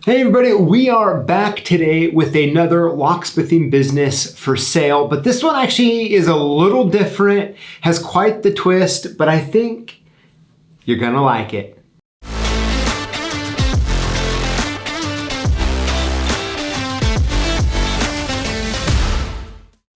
Hey everybody, we are back today with another locksmithing business for sale, but this one actually is a little different, has quite the twist, but I think you're gonna like it.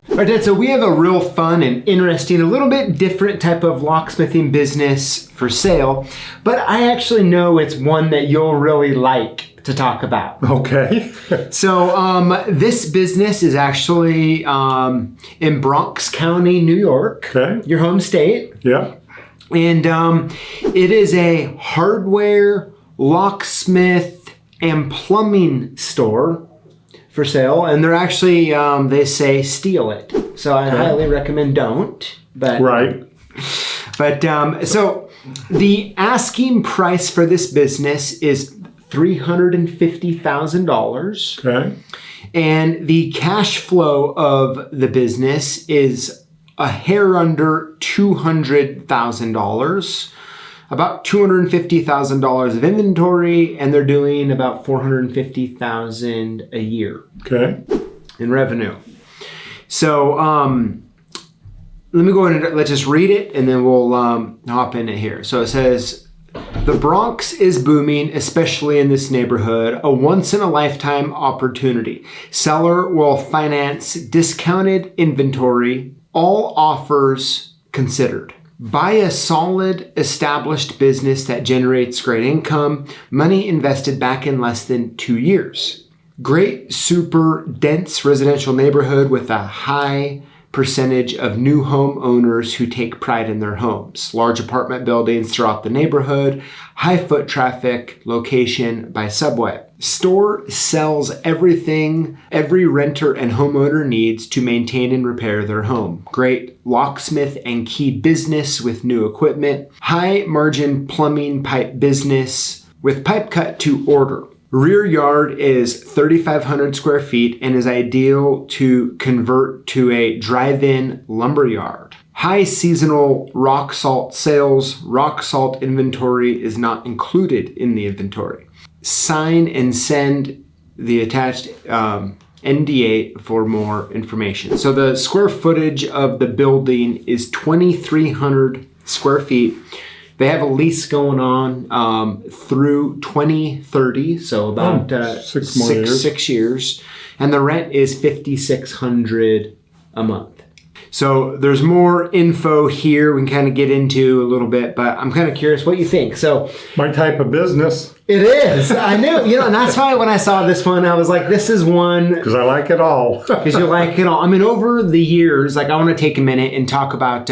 All right, Dad, so we have a real fun and interesting, a little bit different type of locksmithing business for sale, but I actually know it's one that you'll really like to talk about. Okay. So this business is actually in Bronx County, New York, Okay. your home state. Yeah. And it is a hardware, locksmith, and plumbing store for sale. And they're actually, they say steal it. So I highly recommend don't. But, Right. But so the asking price for this business is $350,000. Okay. And the cash flow of the business is a hair under $200,000, about $250,000 of inventory, and they're doing about $450,000 a year Okay. in revenue. So let me go ahead and let's just read it, and then we'll hop in it here. So it says, the Bronx is booming, especially in this neighborhood, a once-in-a-lifetime opportunity. Seller will finance discounted inventory, all offers considered. Buy a solid, established business that generates great income, money invested back in less than 2 years. Great, super dense residential neighborhood with a high percentage of new homeowners who take pride in their homes. Large apartment buildings throughout the neighborhood, high foot traffic, location by subway. Store sells everything every renter and homeowner needs to maintain and repair their home. Great locksmith and key business with new equipment. High margin plumbing pipe business with pipe cut to order. Rear yard is 3,500 square feet and is ideal to convert to a drive-in lumber yard. High seasonal rock salt sales. Rock salt inventory is not included in the inventory. Sign and send the attached NDA for more information. So the square footage of the building is 2,300 square feet. They have a lease going on through 2030, so about 6 years. And the rent is $5,600 a month. So there's more info here we can kind of get into a little bit, but I'm kind of curious what you think. So My type of business. it is. I knew, and that's why when I saw this one, I was like, this is one. Because I like it all. Because you like it all. I mean, over the years, like I want to take a minute and talk about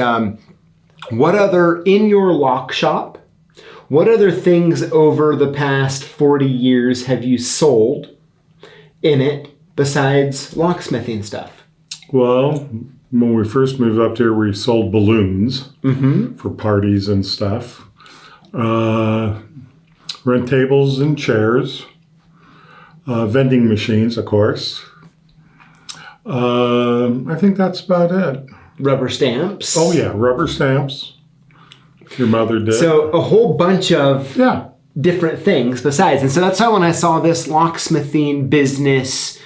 what other, in your lock shop, what other things over the past 40 years have you sold in it besides locksmithing stuff? Well, when we first moved up here, we sold balloons for parties and stuff. Rent tables and chairs. Vending machines, of course. I think that's about it. Rubber stamps. Oh, yeah, rubber stamps. Your mother did. So a whole bunch of different things besides. And so that's how when I saw this locksmithing business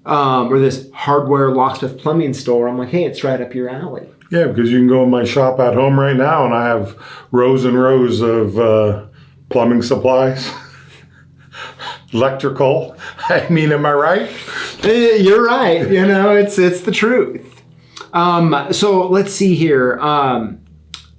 or this hardware locksmith plumbing store, I'm like, hey, it's right up your alley. Yeah, because you can go in my shop at home right now and I have rows and rows of plumbing supplies, electrical. I mean, am I right? You're right. It's the truth. So let's see here. I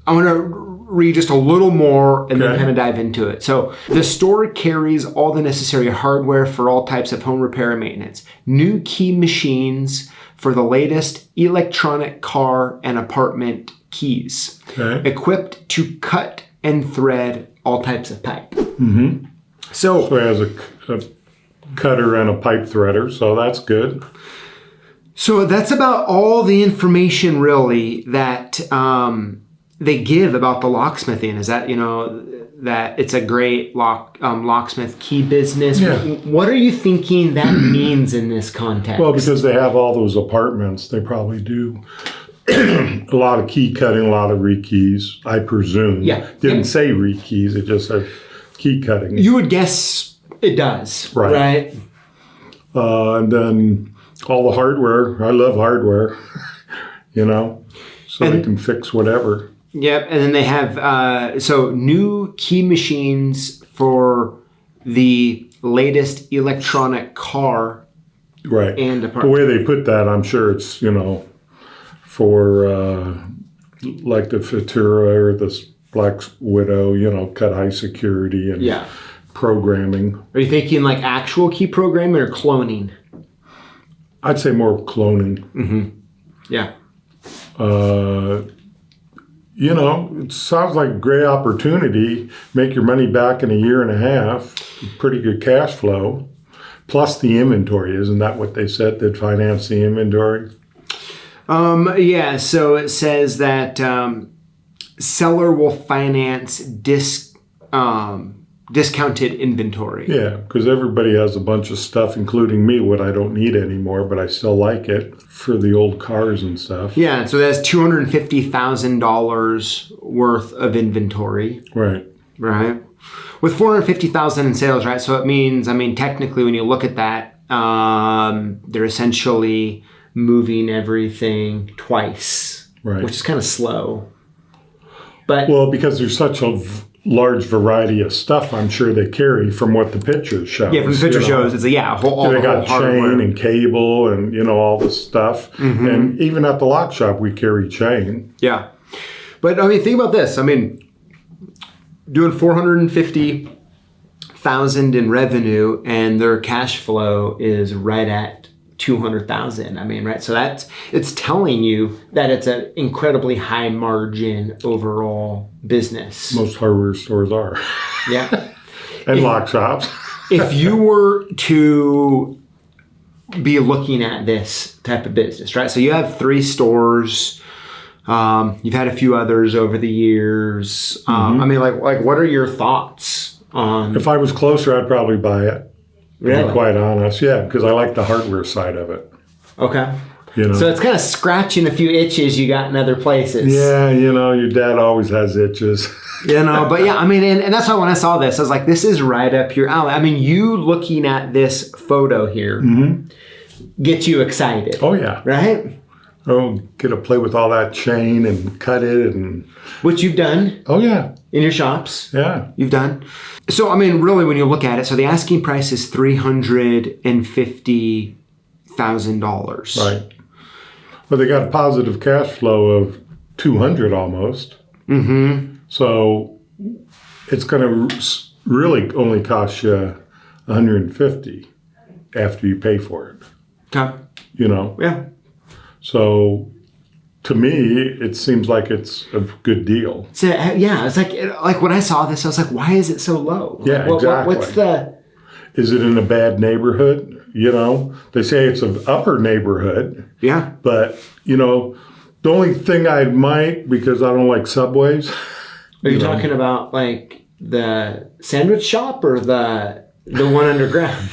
want to read just a little more and then kind of dive into it. So the store carries all the necessary hardware for all types of home repair and maintenance. New key machines for the latest electronic car and apartment keys. Equipped to cut and thread all types of pipe. So it has a cutter and a pipe threader, so that's good. So that's about all the information really that they give about the locksmithing. Is that, that it's a great locksmith key business. Yeah. What are you thinking that means in this context? Well, because they have all those apartments, they probably do a lot of key cutting, a lot of rekeys, I presume. Yeah. Didn't say rekeys, it just said key cutting. You would guess It does. Right. And then all the hardware. I love hardware, so they can fix whatever. Yep. And then they have, new key machines for the latest electronic car. Right. And the way they put that, I'm sure it's, for like the Futura or the Black Widow, cut high security and programming. Are you thinking like actual key programming or cloning? I'd say more cloning. Mm-hmm. Yeah. It sounds like a great opportunity. Make your money back in a year and a half. Pretty good cash flow. Plus the inventory. Isn't that what they said? They'd finance the inventory? Yeah. So it says that seller will finance discounted inventory. Yeah, because everybody has a bunch of stuff, including me, what I don't need anymore, but I still like it for the old cars and stuff. Yeah, so that's $250,000 worth of inventory. Right. Right. With $450,000 in sales, right? So it means, technically when you look at that, they're essentially moving everything twice, right? Which is kind of slow. But because there's such a large variety of stuff, I'm sure they carry from what the picture shows. Yeah, from the picture shows, it's they got chain and cable and all this stuff. Mm-hmm. And even at the lock shop, we carry chain. Yeah, but think about this. Doing $450,000 in revenue, and their cash flow is right at $200,000. Right? So it's telling you that it's an incredibly high margin overall business. Most hardware stores are. Yeah. And lock shops. If you were to be looking at this type of business, right? So you have 3 stores. You've had a few others over the years. Mm-hmm. What are your thoughts on? If I was closer, I'd probably buy it. Really? To be quite honest, yeah, because I like the hardware side of it. Okay. So it's kind of scratching a few itches you got in other places. Yeah, your dad always has itches. But yeah, and that's why when I saw this, I was like, this is right up your alley. You looking at this photo here gets you excited. Oh, yeah. Right? Oh, get to play with all that chain and cut it and... Which you've done. Oh, yeah. In your shops. Yeah. You've done. So, really, when you look at it, so the asking price is $350,000. Right. Well, they got a positive cash flow of $200 almost. Mm-hmm. So it's going to really only cost you $150 after you pay for it. Okay. Yeah. So to me, it seems like it's a good deal. So, yeah, it's like when I saw this, I was like, why is it so low? Yeah, exactly. What's the... Is it in a bad neighborhood? They say it's an upper neighborhood. Yeah. But, the only thing I might, because I don't like Subways. Are you talking about like the sandwich shop or the one underground?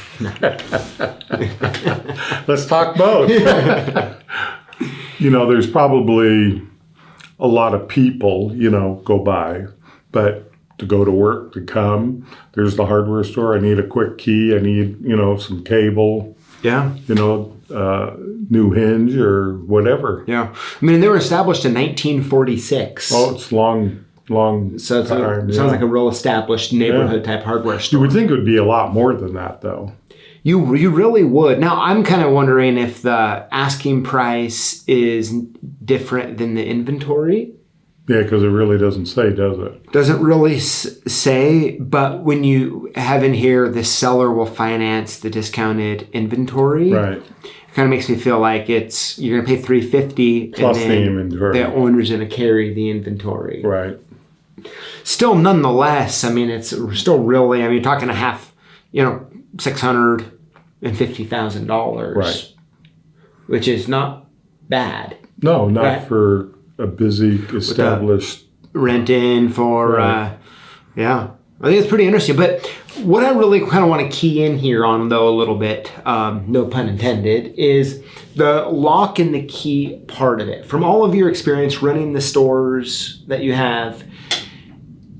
Let's talk both. There's probably a lot of people, go by, but to go to work, to come, there's the hardware store. I need a quick key. I need, some cable. Yeah. New hinge or whatever. Yeah. They were established in 1946. Oh, it's long so it's time. Sounds like a real established neighborhood type hardware store. You would think it would be a lot more than that, though. You really would. Now, I'm kind of wondering if the asking price is different than the inventory. Yeah, because it really doesn't say, does it? Doesn't really say, but when you have in here, the seller will finance the discounted inventory. Right. It kind of makes me feel like you're going to pay $350 plus and then the inventory. The owner's going to carry the inventory. Right. Still, nonetheless, it's still really, you're talking a half, $650,000. Right. Which is not bad. No, not for a busy, established... Rent-in for, right. Yeah. I think it's pretty interesting. But what I really kind of want to key in here on, though, a little bit, no pun intended, is the lock and the key part of it. From all of your experience running the stores that you have,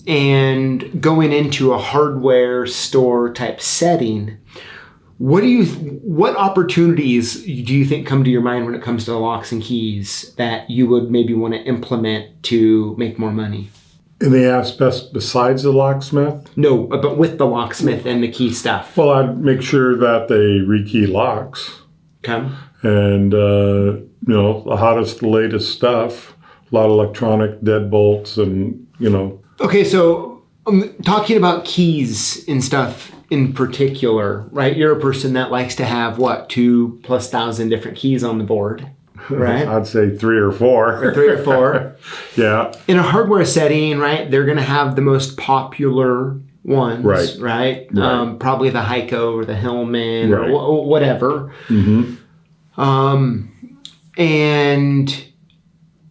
and going into a hardware store type setting, what opportunities do you think come to your mind when it comes to the locks and keys that you would maybe want to implement to make more money? In the aspects besides the locksmith? No, but with the locksmith and the key stuff. Well, I'd make sure that they rekey locks. Okay. And, the hottest, the latest stuff. A lot of electronic deadbolts and, Okay, so talking about keys and stuff in particular, right? You're a person that likes to have, 2,000+ different keys on the board, right? I'd say 3 or 4. Or 3 or 4. Yeah. In a hardware setting, right, they're going to have the most popular ones, right? Probably the Heiko or the Hillman or whatever. Mm-hmm. And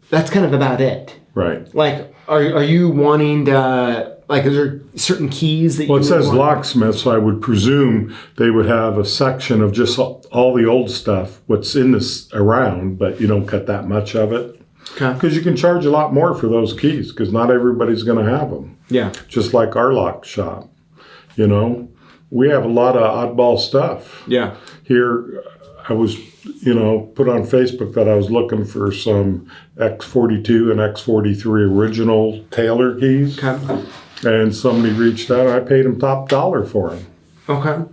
that's kind of about it. Right. Like, are you wanting to, is there certain keys that you Well, it says want? locksmith, so I would presume they would have a section of just all the old stuff, what's in this around, but you don't cut that much of it. Okay. Because you can charge a lot more for those keys, because not everybody's going to have them. Yeah. Just like our lock shop. We have a lot of oddball stuff. Yeah. Here, I was, put on Facebook that I was looking for some X42 and X43 original Taylor keys. Okay. And somebody reached out. I paid him top dollar for them. Okay.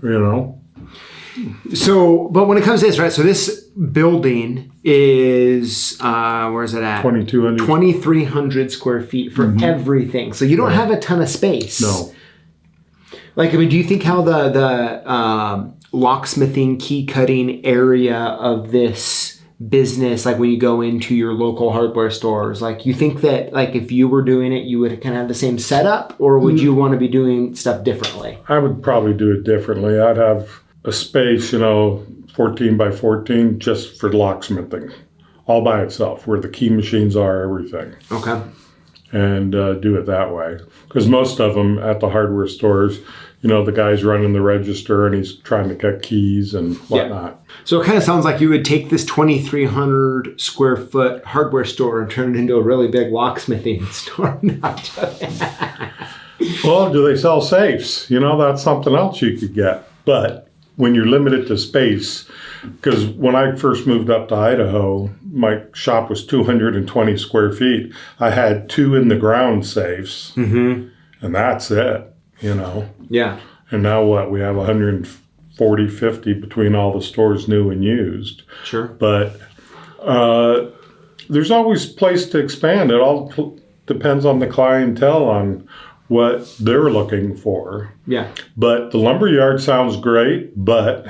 So, but when it comes to this, right? So this building is, where is it at? 2,200. 2,300 square feet for everything. So you don't have a ton of space. No. Do you think how the locksmithing, key cutting area of this business, like when you go into your local hardware stores, you think that if you were doing it, you would kind of have the same setup, or would you want to be doing stuff differently? I would probably do it differently. I'd have a space, 14 by 14 just for locksmithing, all by itself, where the key machines are, everything. Okay. And do it that way. Because most of them at the hardware stores, the guy's running the register and he's trying to cut keys and whatnot. Yeah. So it kind of sounds like you would take this 2,300 square foot hardware store and turn it into a really big locksmithing store. Well, do they sell safes? That's something else you could get. But when you're limited to space, because when I first moved up to Idaho, my shop was 220 square feet. I had 2 in the ground safes, and that's it, Yeah. And now what? We have 140, 50 between all the stores, new and used. Sure. But there's always place to expand. It all depends on the clientele, on what they're looking for. Yeah. But the lumberyard sounds great, but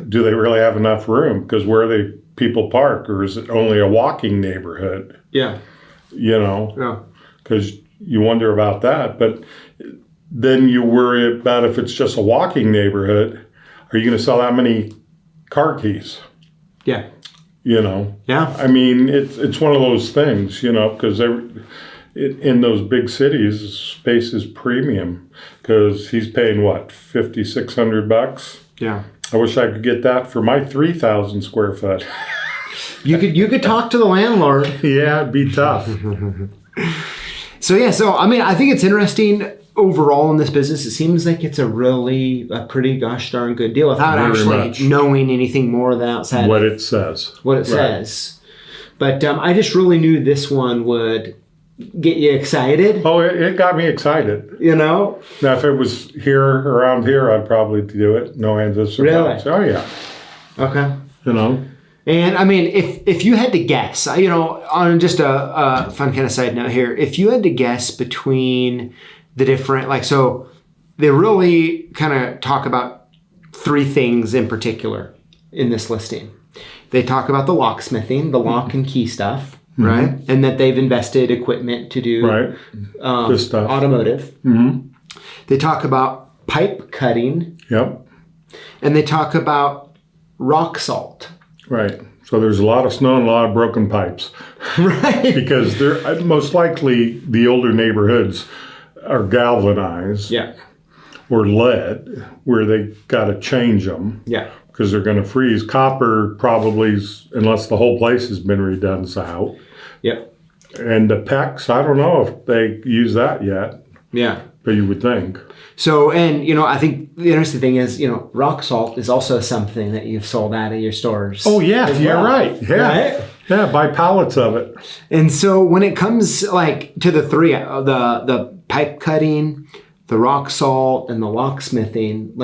do they really have enough room? Because where they people park, or is it only a walking neighborhood? Yeah. Yeah. Because you wonder about that. But then you worry about if it's just a walking neighborhood, are you going to sell that many car keys? Yeah. Yeah. I mean, it's one of those things, because in those big cities, space is premium, because he's paying $5,600. Yeah. I wish I could get that for my 3,000 square foot. You could talk to the landlord. Yeah, it'd be tough. So I think it's interesting overall in this business. It seems like it's a pretty gosh darn good deal without actually knowing anything more than outside what it says. Says. But I just really knew this one would get you excited. Oh, it got me excited. Now, if it was around here, I'd probably do it. No ands, ifs, or buts. Oh, yeah. Okay. And I mean, if you had to guess, on just a fun kind of side note here, if you had to guess between the different, so they really kind of talk about 3 things in particular in this listing. They talk about the locksmithing, the lock and key stuff, right? And that they've invested equipment to do this stuff. Automotive. Mm-hmm. They talk about pipe cutting. Yep. And they talk about rock salt. Right. So there's a lot of snow and a lot of broken pipes. Right. Because they're most likely the older neighborhoods are galvanized. Yeah. Or lead, where they got to change them. Yeah. Because they're going to freeze. Copper probably, unless the whole place has been redone, is out. Yep. And the PEX, I don't know if they use that yet. Yeah. But you would think. So, and, I think the interesting thing is, rock salt is also something that you've sold out of your stores. Oh, yeah. You're right. Yeah. Right? Yeah, buy pallets of it. And so when it comes to the three, the pipe cutting, the rock salt, and the locksmithing,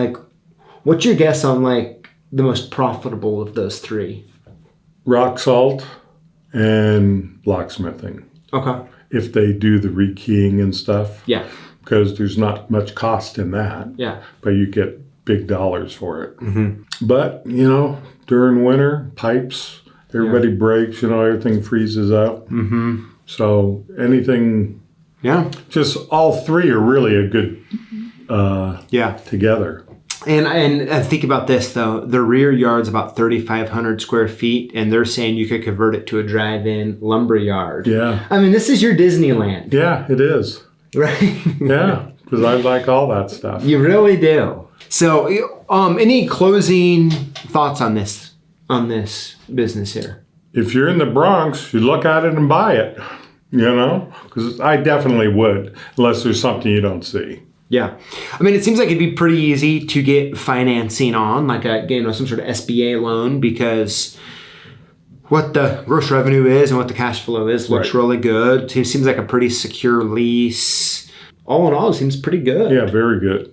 what's your guess on the most profitable of those three? Rock salt and locksmithing. Okay. If they do the rekeying and stuff. Yeah. Because there's not much cost in that. Yeah. But you get big dollars for it. Mm-hmm. But, during winter, pipes, everybody breaks, everything freezes up. Mm-hmm. So anything, just all three are really a good together. And think about this, though. The rear yard's about 3,500 square feet, and they're saying you could convert it to a drive-in lumber yard. Yeah. I mean, this is your Disneyland. Yeah, it is. Right? Yeah, because I like all that stuff. You really do. So, any closing thoughts on this business here? If you're in the Bronx, you look at it and buy it, because I definitely would, unless there's something you don't see. Yeah. I mean, it seems like it'd be pretty easy to get financing on, some sort of SBA loan, because what the gross revenue is and what the cash flow is looks really good. It seems like a pretty secure lease. All in all, it seems pretty good. Yeah, very good.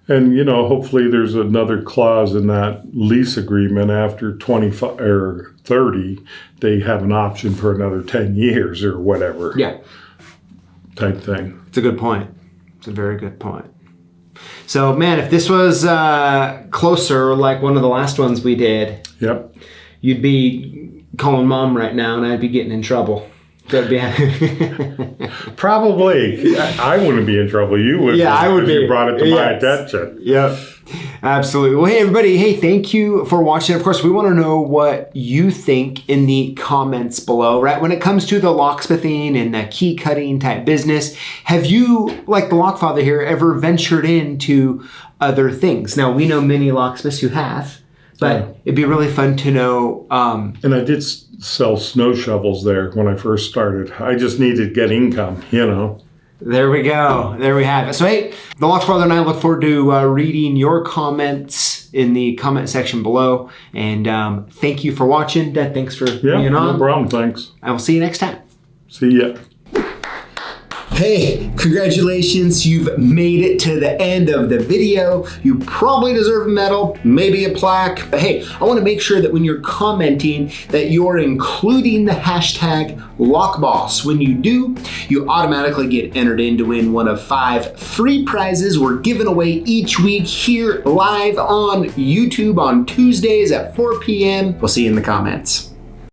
And, hopefully there's another clause in that lease agreement after 25 or 30, they have an option for another 10 years or whatever. Yeah. Type thing. It's a good point. It's a very good point. So, man, if this was closer, like one of the last ones we did, yep, you'd be calling mom right now, and I'd be getting in trouble. Probably. I wouldn't be in trouble. You would. Yeah, I would be. You brought it to my attention. Yep. Absolutely. Well, hey, everybody. Hey, thank you for watching. Of course, we want to know what you think in the comments below, right? When it comes to the locksmithing and the key cutting type business, have you, like the Lockfather here, ever ventured into other things? Now, we know many locksmiths who have, but it'd be really fun to know. And I did sell snow shovels there when I first started. I just needed to get income, There we go. There we have it. So, hey, the Lockfather and I look forward to reading your comments in the comment section below. And thank you for watching. Dad, thanks for being on. No problem. Thanks. I will see you next time. See ya. Hey, congratulations, you've made it to the end of the video. You probably deserve a medal, maybe a plaque. But hey, I want to make sure that when you're commenting that you're including the hashtag Lockboss. When you do, you automatically get entered in to win one of 5 free prizes we're giving away each week here live on YouTube on Tuesdays at 4 p.m. We'll see you in the comments.